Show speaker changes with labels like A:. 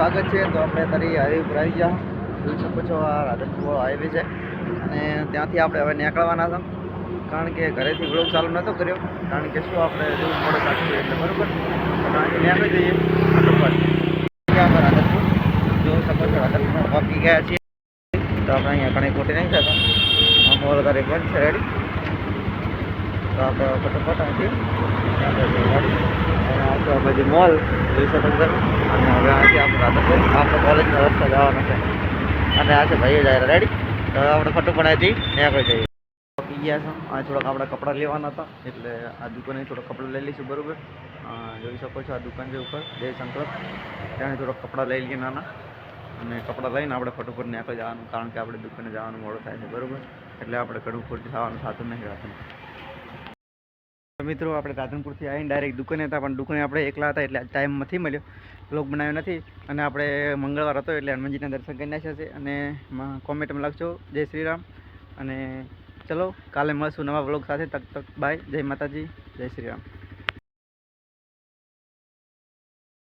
A: સ્વાગત છે। તો આપણે તારી હાઈવે ઉપર આવી ગયા જોઈ શકો છો આ રાધનપુર હાઈવે છે અને ત્યાંથી આપણે હવે નીકળવાના હતા કારણ કે ઘરેથી વ્લોગ ચાલુ નહોતો કર્યો કારણ કે શું આપણે જેવું મોડું કાઢ્યું એટલે બરાબર ત્યાંથી નીકળી જઈએ આપણે રાધનપુર જોઈ શકો છો રાધનપુર પહોંચી ગયા છીએ। તો આપણે અહીંયા ઘણી ખોટી નહીં થતા મોલ તારે બંધ છે રેડી। તો આપણે ફટોફટ અહીંથી બધી મોલ જોઈ શકો છો અને હવે અહીંથી આપણે રાધનપુર આપણે કોલેજનો રસ્તો જવાનો છે અને આ છે ભાઈ જાય રેડી। તો આપણે ફટોફટ અહીંથી નીકળી જઈએ પી ગયા છો આ થોડાક આપણે કપડાં લેવાના હતા એટલે આ દુકાને થોડાક કપડાં લઈ લઈશું બરાબર। જોઈ શકો છો આ દુકાન છે ઉપર જયશંકર ત્યાં થોડાક કપડાં લઈ લઈએ નાના અને કપડાં લઈને આપણે ફટોફટ નીકળી જવાનું કારણ કે આપણે દુકાને જવાનું મોડું થાય છે બરાબર એટલે આપણે ઘણું ખોટી થવાનું થતું નહીં રાધનપુર। મિત્રો આપણે રાધનપુરથી આવીને ડાયરેક્ટ દુકાને હતા પણ દુકાને આપણે એકલા હતા એટલે ટાઈમ નથી મળ્યો વ્લોગ બનાવ્યો નથી અને આપણે મંગળવાર હતો એટલે હનુમાનજીના દર્શન કરી નાખ્યા છે અને કોમેન્ટમાં લખજો જય શ્રી રામ અને ચલો કાલે મળશું નવા વ્લોગ સાથે। તક બાય, જય માતાજી, જય શ્રી રામ।